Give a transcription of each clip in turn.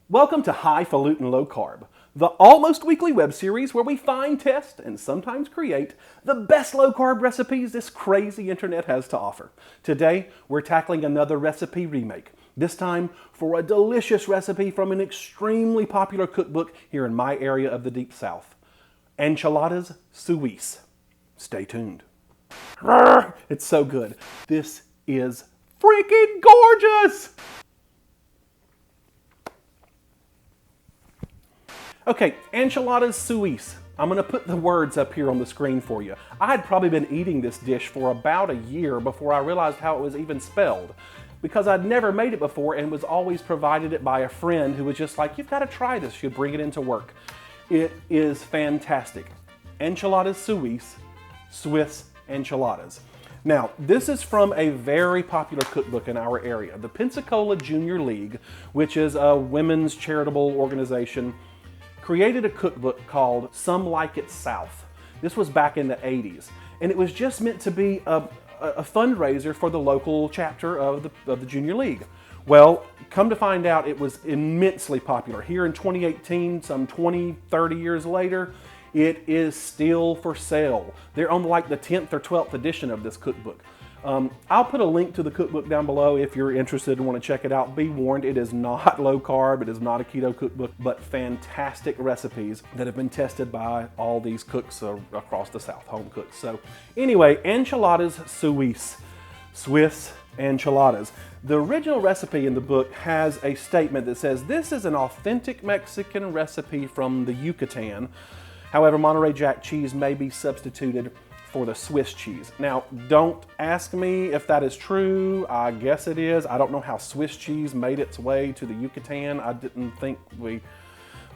Welcome to Highfalutin Low Carb, the almost weekly web series where we find, test, and sometimes create the best low carb recipes this crazy internet has to offer. Today, we're tackling another recipe remake, this time for a delicious recipe from an extremely popular cookbook here in my area of the Deep South, Enchiladas Suisse. Stay tuned. It's so good. This is freaking gorgeous! Okay, Enchiladas Suisse. I'm gonna put the words up here on the screen for you. I had probably been eating this dish for about a year before I realized how it was even spelled, because I'd never made it before and was always provided it by a friend who was just like, you've gotta try this, she'd bring it into work. It is fantastic. Enchiladas Suisse, Swiss enchiladas. Now, this is from a very popular cookbook in our area, the Pensacola Junior League, which is a women's charitable organization, created a cookbook called Some Like It South. This was back in the 80s, and it was just meant to be a fundraiser for the local chapter of the Junior League. Well, come to find out, it was immensely popular. Here in 2018, some 20, 30 years later, it is still for sale. They're on like the 10th or 12th edition of this cookbook. I'll put a link to the cookbook down below if you're interested and want to check it out. Be warned, it is not low carb, it is not a keto cookbook, but fantastic recipes that have been tested by all these cooks across the South, home cooks. So anyway, Enchiladas Suisse, Swiss enchiladas. The original recipe in the book has a statement that says, this is an authentic Mexican recipe from the Yucatan. However, Monterey Jack cheese may be substituted for the Swiss cheese. Now, don't ask me if that is true. I guess it is. I don't know how Swiss cheese made its way to the Yucatan. I didn't think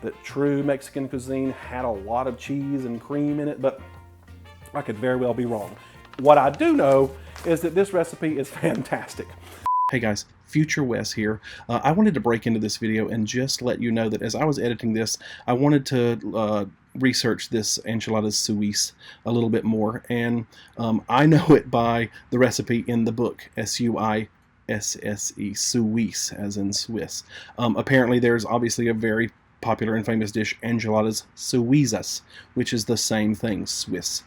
that true Mexican cuisine had a lot of cheese and cream in it, but I could very well be wrong. What I do know is that this recipe is fantastic. Hey guys, Future Wes here. I wanted to break into this video and just let you know that as I was editing this, I wanted to research this Enchiladas Suisse a little bit more, and I know it by the recipe in the book, S-U-I-S-S-E, Suisse, as in Swiss. Apparently there's obviously a very popular and famous dish, Enchiladas Suizas, which is the same thing, Swiss.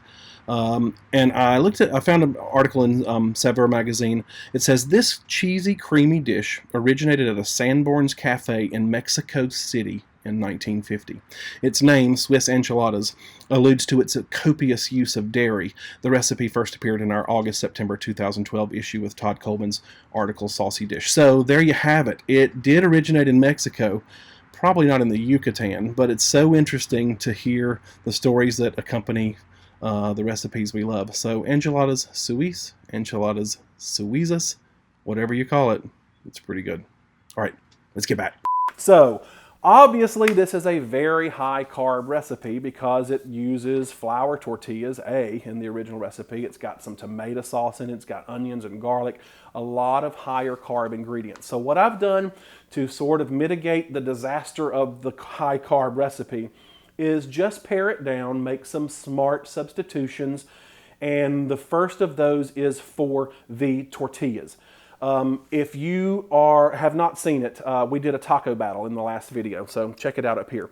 And I found an article in Saveur magazine. It says, this cheesy, creamy dish originated at a Sanborn's Cafe in Mexico City in 1950. Its name, Swiss enchiladas, alludes to its copious use of dairy. The recipe first appeared in our August-September 2012 issue with Todd Coleman's article, Saucy Dish. So there you have it. It did originate in Mexico, probably not in the Yucatan, but it's so interesting to hear the stories that accompany the recipes we love. So Enchiladas Suisse, Enchiladas Suizas, whatever you call it, it's pretty good. All right, let's get back. So, obviously this is a very high carb recipe because it uses flour tortillas, in the original recipe. It's got some tomato sauce in it, it's got onions and garlic, a lot of higher carb ingredients. So what I've done to sort of mitigate the disaster of the high carb recipe is just pare it down, make some smart substitutions, and the first of those is for the tortillas. If you have not seen it, we did a taco battle in the last video, so check it out up here.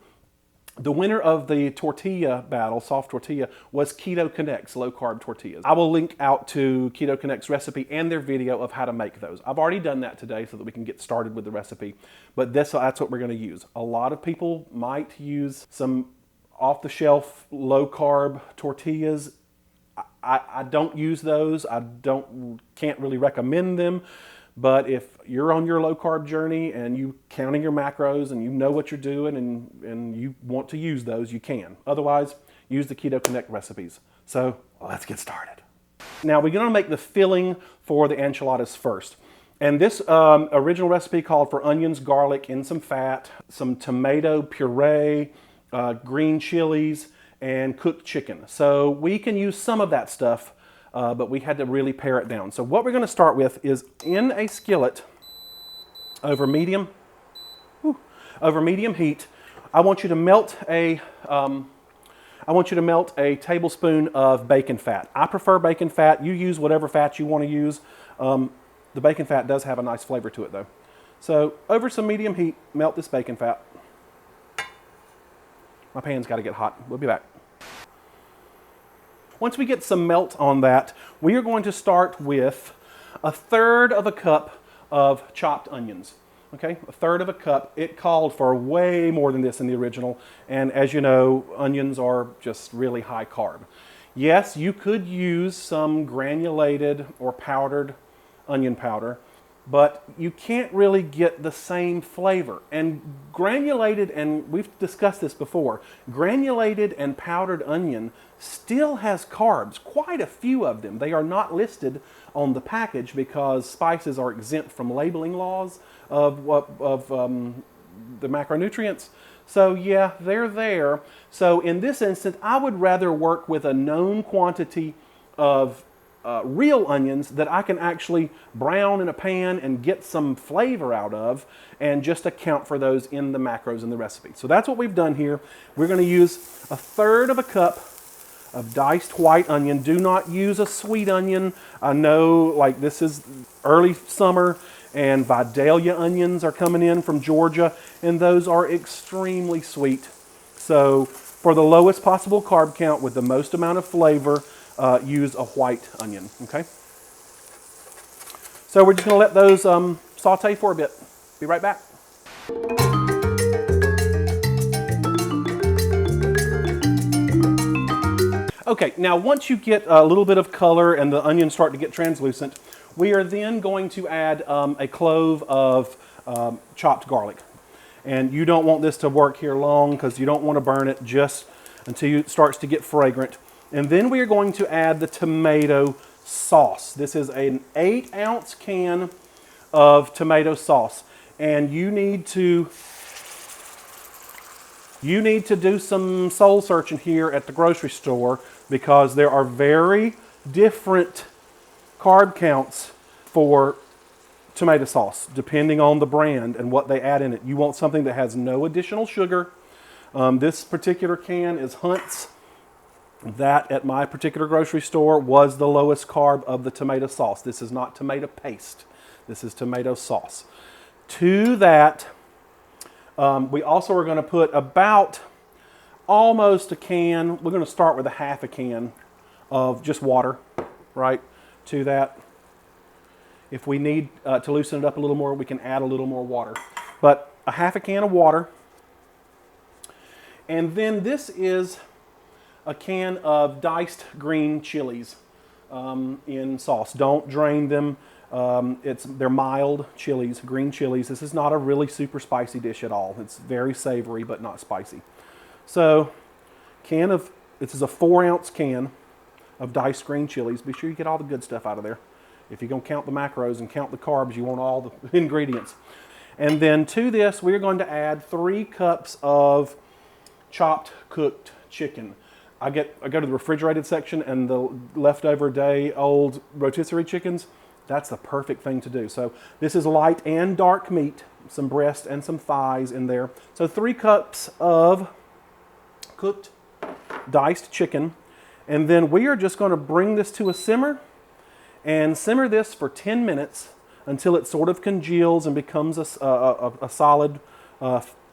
The winner of the tortilla battle, soft tortilla, was Keto Connect's low-carb tortillas. I will link out to Keto Connect's recipe and their video of how to make those. I've already done that today so that we can get started with the recipe, but that's what we're going to use. A lot of people might use some off-the-shelf low-carb tortillas. I don't use those. Can't really recommend them. But if you're on your low-carb journey and you counting your macros and you know what you're doing and you want to use those, you can. Otherwise, use the Keto Connect recipes. So let's get started. Now we're going to make the filling for the enchiladas first. And this original recipe called for onions, garlic, and some fat, some tomato puree, green chilies, and cooked chicken. So we can use some of that stuff, but we had to really pare it down. So what we're going to start with is in a skillet over medium heat. I want you to melt a tablespoon of bacon fat. I prefer bacon fat. You use whatever fat you want to use. The bacon fat does have a nice flavor to it though. So over some medium heat, melt this bacon fat. My pan's got to get hot. We'll be back. Once we get some melt on that, we are going to start with 1/3 of a cup of chopped onions. Okay, 1/3 of a cup. It called for way more than this in the original, and as you know, onions are just really high carb. Yes, you could use some granulated or powdered onion powder, but you can't really get the same flavor. And granulated, and we've discussed this before, granulated and powdered onion still has carbs, quite a few of them. They are not listed on the package because spices are exempt from labeling laws of the macronutrients. So yeah, they're there. So in this instance, I would rather work with a known quantity of real onions that I can actually brown in a pan and get some flavor out of, and just account for those in the macros in the recipe. So that's what we've done here. We're going to use 1/3 of a cup of diced white onion. Do not use a sweet onion. I know, like, this is early summer and Vidalia onions are coming in from Georgia, and those are extremely sweet. So for the lowest possible carb count with the most amount of flavor, use a white onion, okay? So we're just gonna let those saute for a bit. Be right back. Okay, now once you get a little bit of color and the onions start to get translucent, we are then going to add a clove of chopped garlic. And you don't want this to work here long because you don't want to burn it, just until it starts to get fragrant. And then we are going to add the tomato sauce. This is an 8-ounce can of tomato sauce. And you need to do some soul searching here at the grocery store, because there are very different carb counts for tomato sauce depending on the brand and what they add in it. You want something that has no additional sugar. This particular can is Hunt's. That at my particular grocery store was the lowest carb of the tomato sauce. This is not tomato paste. This is tomato sauce. To that, we also are going to put about almost a can. We're going to start with 1/2 a can of just water, right, to that. If we need to loosen it up a little more, we can add a little more water. But 1/2 a can of water. And then this is a can of diced green chilies in sauce. Don't drain them. They're mild chilies, green chilies. This is not a really super spicy dish at all. It's very savory, but not spicy. So, this is a 4-ounce can of diced green chilies. Be sure you get all the good stuff out of there. If you're going to count the macros and count the carbs, you want all the ingredients. And then to this, we're going to add 3 cups of chopped cooked chicken. I go to the refrigerated section, and the leftover day old rotisserie chickens, that's the perfect thing to do. So this is light and dark meat, some breast and some thighs in there. So 3 cups of cooked diced chicken. And then we are just going to bring this to a simmer and simmer this for 10 minutes until it sort of congeals and becomes a solid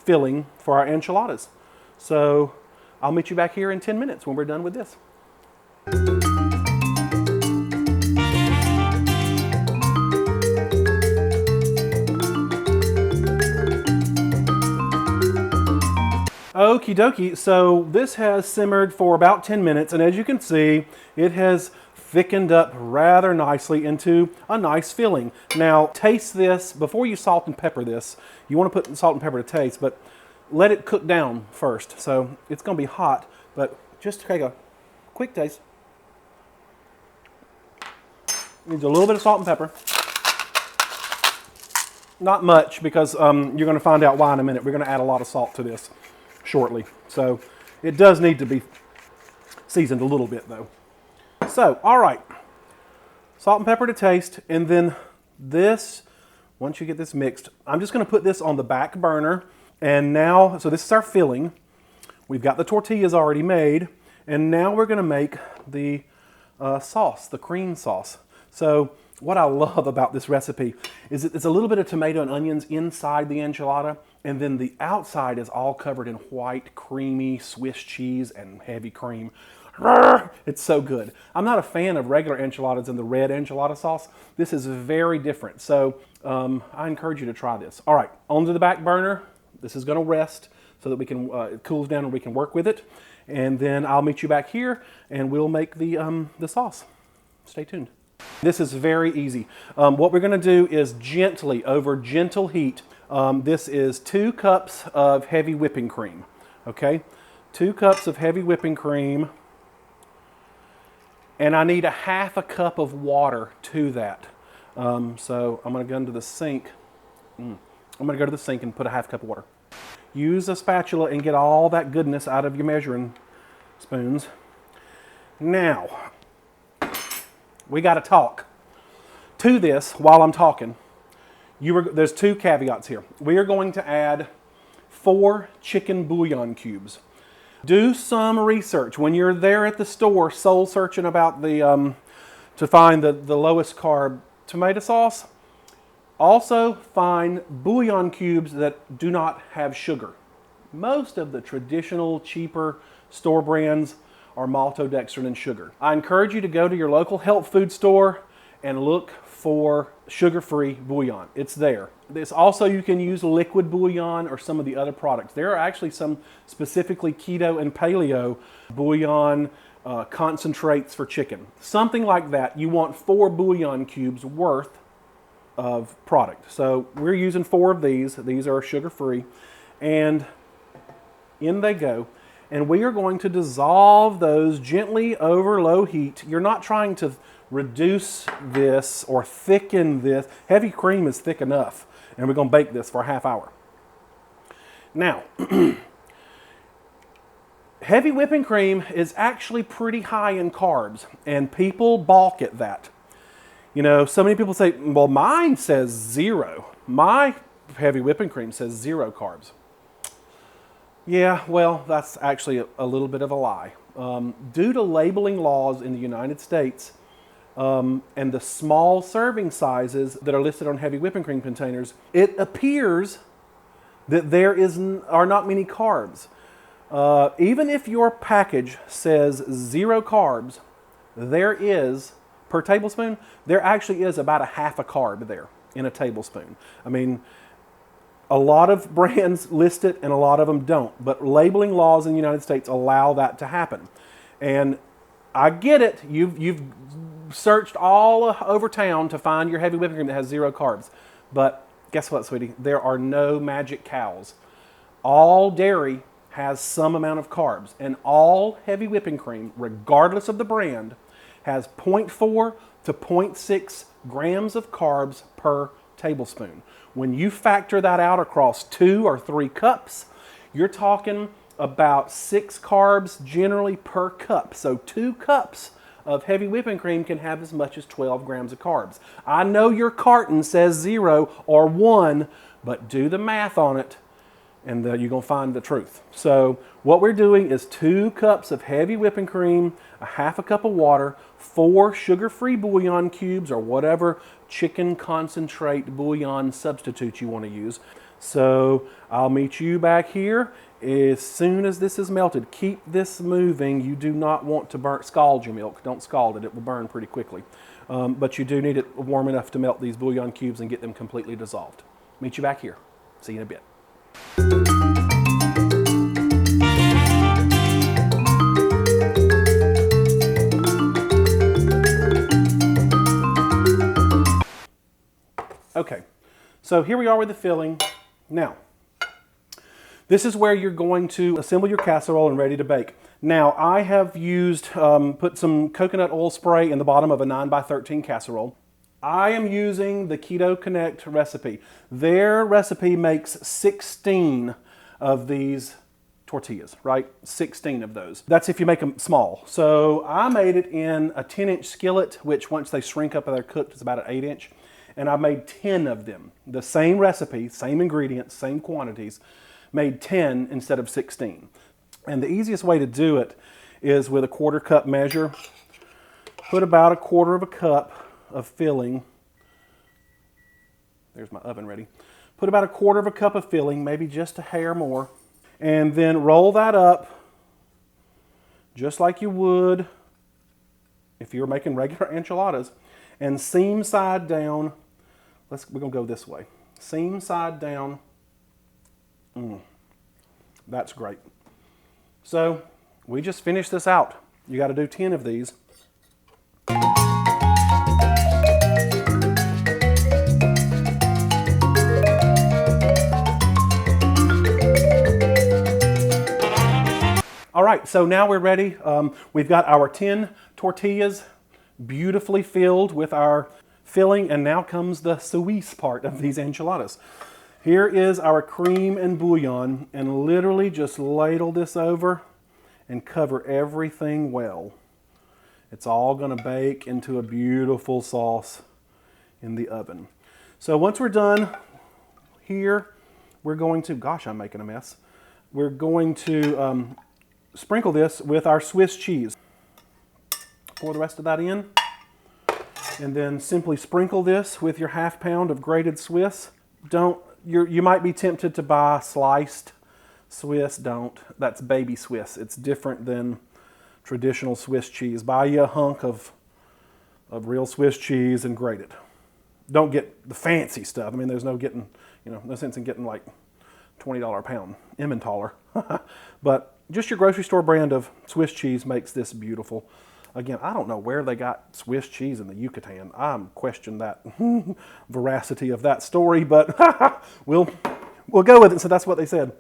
filling for our enchiladas. So I'll meet you back here in 10 minutes when we're done with this. Okie dokie, so this has simmered for about 10 minutes, and as you can see, it has thickened up rather nicely into a nice filling. Now, taste this. Before you salt and pepper this, you want to put salt and pepper to taste, but let it cook down first. So it's going to be hot, but just take a quick taste. Needs a little bit of salt and pepper. Not much, because you're going to find out why in a minute. We're going to add a lot of salt to this shortly. So it does need to be seasoned a little bit though. So, all right. Salt and pepper to taste, and then this, once you get this mixed, I'm just going to put this on the back burner. And now, so this is our filling. We've got the tortillas already made, and now we're going to make the sauce, the cream sauce. So what I love about this recipe is it's a little bit of tomato and onions inside the enchilada, and then the outside is all covered in white, creamy Swiss cheese and heavy cream. It's so good. I'm not a fan of regular enchiladas in the red enchilada sauce. This is very different, so I encourage you to try this. All right, onto the back burner. This is going to rest so that we can it cools down and we can work with it, and then I'll meet you back here and we'll make the sauce. Stay tuned. This is very easy. What we're going to do is gently, over gentle heat, this is 2 cups of heavy whipping cream, okay? 2 cups of heavy whipping cream, and I need a half a cup of water to that. So I'm going to go into the sink. I'm going to go to the sink and put a half cup of water. Use a spatula and get all that goodness out of your measuring spoons. Now, we got to talk. To this, while I'm talking, there's 2 caveats here. We are going to add 4 chicken bouillon cubes. Do some research when you're there at the store, soul searching about the to find the lowest carb tomato sauce. Also, find bouillon cubes that do not have sugar. Most of the traditional, cheaper store brands are maltodextrin and sugar. I encourage you to go to your local health food store and look for sugar-free bouillon. It's there. This also, you can use liquid bouillon or some of the other products. There are actually some specifically keto and paleo bouillon concentrates for chicken. Something like that. You want 4 bouillon cubes worth of product. So we're using 4 of these. These are sugar-free. And in they go. And we are going to dissolve those gently over low heat. You're not trying to reduce this or thicken this. Heavy cream is thick enough. And we're going to bake this for a half hour. Now, heavy whipping cream is actually pretty high in carbs, and people balk at that. You know, so many people say, well, mine says 0. My heavy whipping cream says 0 carbs. Yeah, well, that's actually a little bit of a lie. Due to labeling laws in the United States and the small serving sizes that are listed on heavy whipping cream containers, it appears that there are not many carbs. Even if your package says 0 carbs, there is, per tablespoon, there actually is about a half a carb there in a tablespoon. I mean, a lot of brands list it and a lot of them don't, but labeling laws in the United States allow that to happen. And I get it, you've searched all over town to find your heavy whipping cream that has 0 carbs, but guess what, sweetie? There are no magic cows. All dairy has some amount of carbs, and all heavy whipping cream, regardless of the brand, has 0.4 to 0.6 grams of carbs per tablespoon. When you factor that out across 2 or 3 cups, you're talking about 6 carbs generally per cup. So 2 cups of heavy whipping cream can have as much as 12 grams of carbs. I know your carton says 0 or 1, but do the math on it and you're going to find the truth. So what we're doing is 2 cups of heavy whipping cream, a half a cup of water, 4 sugar-free bouillon cubes or whatever chicken concentrate bouillon substitute you want to use. So I'll meet you back here as soon as this is melted. Keep this moving. You do not want to scald your milk. Don't scald it. It will burn pretty quickly. But you do need it warm enough to melt these bouillon cubes and get them completely dissolved. Meet you back here. See you in a bit. Okay, so here we are with the filling. Now, this is where you're going to assemble your casserole and ready to bake. Now, I have used, put some coconut oil spray in the bottom of a 9x13 casserole. I am using the Keto Connect recipe. Their recipe makes 16 of these tortillas, right? 16 of those. That's if you make them small. So I made it in a 10-inch skillet, which once they shrink up and they're cooked, it's about an 8-inch. And I made 10 of them. The same recipe, same ingredients, same quantities, made 10 instead of 16. And the easiest way to do it is with a 1/4 cup measure. Put about 1/4 of a cup of filling. There's my oven ready. Put about 1/4 cup of filling, maybe just a hair more. And then roll that up just like you would if you were making regular enchiladas. And seam side down. We're going to go this way. Seam side down. That's great. So we just finished this out. You got to do 10 of these. All right, so now we're ready. We've got our 10 tortillas beautifully filled with our filling, and now comes the Suisse part of these enchiladas. Here is our cream and bouillon, and literally just ladle this over and cover everything well. It's all going to bake into a beautiful sauce in the oven. So once we're done here, we're going to, gosh, I'm making a mess. We're going to sprinkle this with our Swiss cheese. Pour the rest of that in, and then simply sprinkle this with your 1/2 pound of grated Swiss. You might be tempted to buy sliced Swiss. Don't. That's baby Swiss. It's different than traditional Swiss cheese. Buy you a hunk of real Swiss cheese and grate it. Don't get the fancy stuff. I mean, there's no sense in getting like $20 a pound Emmentaler. But just your grocery store brand of Swiss cheese makes this beautiful. Again, I don't know where they got Swiss cheese in the Yucatan. I'm questioning that veracity of that story, but we'll go with it. So that's what they said.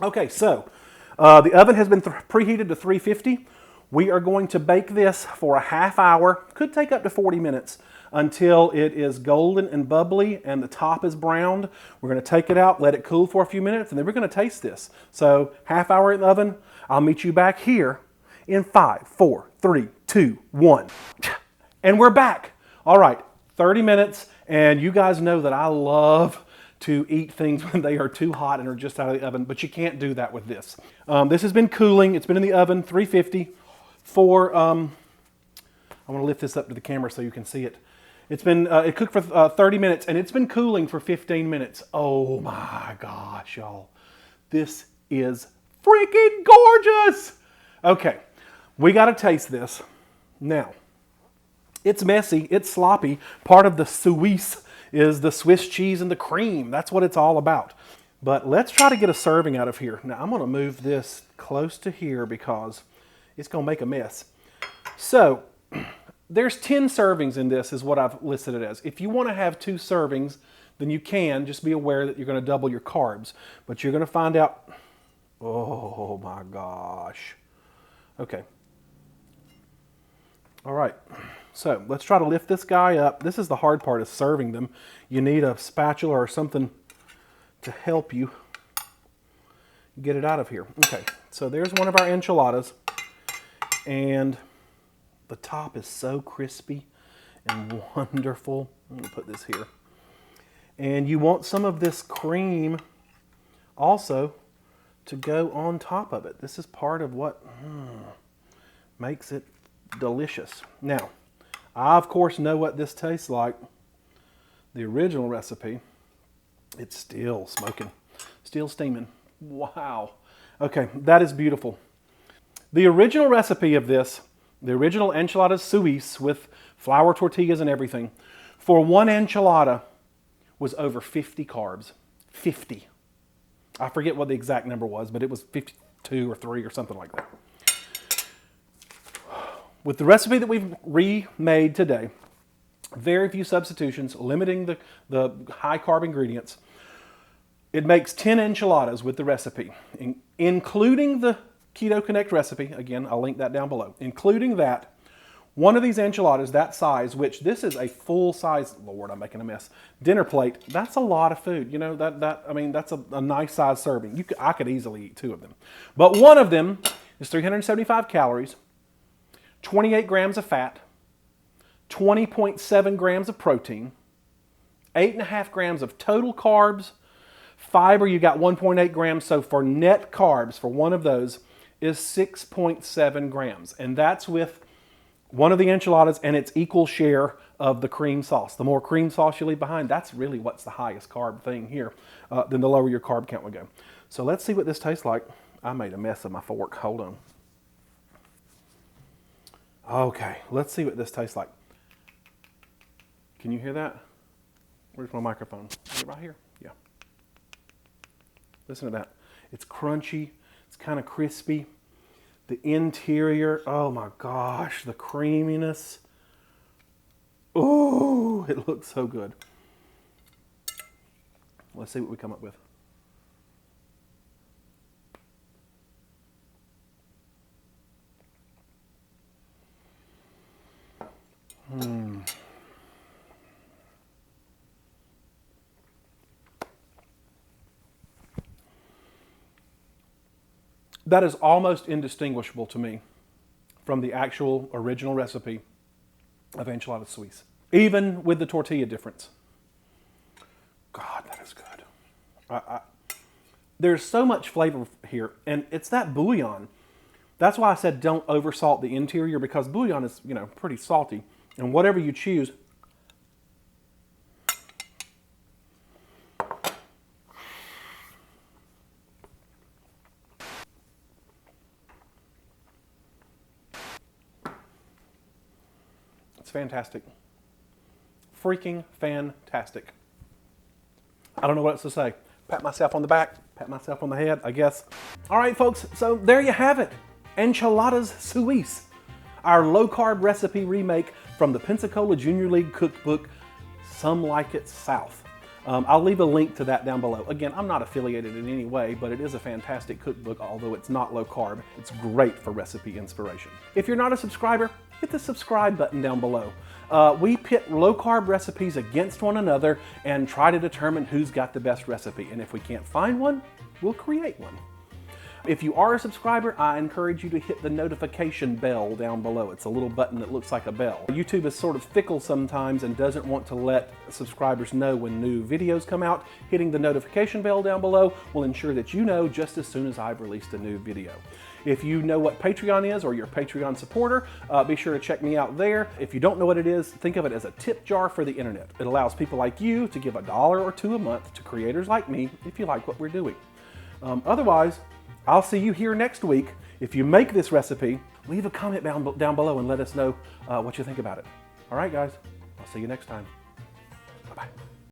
Okay, so the oven has been preheated to 350. We are going to bake this for a 1/2 hour. Could take up to 40 minutes until it is golden and bubbly and the top is browned. We're going to take it out, let it cool for a few minutes, and then we're going to taste this. So 1/2 hour in the oven. I'll meet you back here in 5, 4, 3, 2, 1. And we're back. All right, 30 minutes, and you guys know that I love to eat things when they are too hot and are just out of the oven, but you can't do that with this. This has been cooling. It's been in the oven, 350, for, I want to lift this up to the camera so you can see it. It's been, it cooked for 30 minutes, and it's been cooling for 15 minutes. Oh my gosh, y'all. This is freaking gorgeous. Okay, we got to taste this. Now, it's messy, it's sloppy. Part of the Suisse is the Swiss cheese and the cream. That's what it's all about. But let's try to get a serving out of here. Now, I'm going to move this close to here because it's going to make a mess. So, there's 10 servings in this is what I've listed it as. If you want to have 2 servings, then you can. Just be aware that you're going to double your carbs. But you're going to find out, oh my gosh. Okay. All right. So let's try to lift this guy up. This is the hard part, is serving them. You need a spatula or something to help you get it out of here. Okay, so there's one of our enchiladas, and the top is so crispy and wonderful. I'm going to put this here. And you want some of this cream also to go on top of it. This is part of what makes it delicious. Now, I, of course, know what this tastes like. The original recipe, it's still smoking, still steaming. Wow. Okay, that is beautiful. The original recipe of this, the original Enchiladas Suisse with flour tortillas and everything, for one enchilada was over 50 carbs. 50. I forget what the exact number was, but it was 52 or 3 or something like that. With the recipe that we've remade today, very few substitutions, limiting the high carb ingredients, it makes 10 enchiladas with the recipe, including the Keto Connect recipe. Again, I'll link that down below. Including that, one of these enchiladas that size, which this is a full size, Lord, I'm making a mess, dinner plate, that's a lot of food. You know, I mean, that's a nice size serving. I could easily eat 2 of them. But one of them is 375 calories, 28 grams of fat, 20.7 grams of protein, 8.5 grams of total carbs, fiber, you got 1.8 grams. So for net carbs for one of those is 6.7 grams. And that's with one of the enchiladas, and its equal share of the cream sauce. The more cream sauce you leave behind, that's really what's the highest carb thing here. Then the lower your carb count would go. So let's see what this tastes like. I made a mess of my fork. Hold on. Okay, let's see what this tastes like. Can you hear that? Where's my microphone? Is it right here? Yeah. Listen to that. It's crunchy. It's kind of crispy. The interior, oh my gosh, the creaminess. Oh, it looks so good. Let's see what we come up with. That is almost indistinguishable to me from the actual original recipe of Enchiladas Suisse, even with the tortilla difference. God, that is good. There's so much flavor here, and it's that bouillon. That's why I said don't oversalt the interior, because bouillon is, you know, pretty salty. And whatever you choose, it's fantastic. Freaking fantastic. I don't know what else to say. Pat myself on the back, pat myself on the head, I guess. All right, folks, so there you have it. Enchiladas Suisse, our low-carb recipe remake from the Pensacola Junior League cookbook, Some Like It South. I'll leave a link to that down below. Again, I'm not affiliated in any way, but it is a fantastic cookbook, although it's not low carb. It's great for recipe inspiration. If you're not a subscriber, hit the subscribe button down below. We pit low carb recipes against one another and try to determine who's got the best recipe. And if we can't find one, we'll create one. If you are a subscriber, I encourage you to hit the notification bell down below. It's a little button that looks like a bell. YouTube is sort of fickle sometimes and doesn't want to let subscribers know when new videos come out. Hitting the notification bell down below will ensure that you know just as soon as I've released a new video. If you know what Patreon is or you're a Patreon supporter, be sure to check me out there. If you don't know what it is, think of it as a tip jar for the internet. It allows people like you to give $1 or $2 a month to creators like me if you like what we're doing. Otherwise, I'll see you here next week. If you make this recipe, leave a comment down below and let us know what you think about it. All right, guys, I'll see you next time. Bye-bye.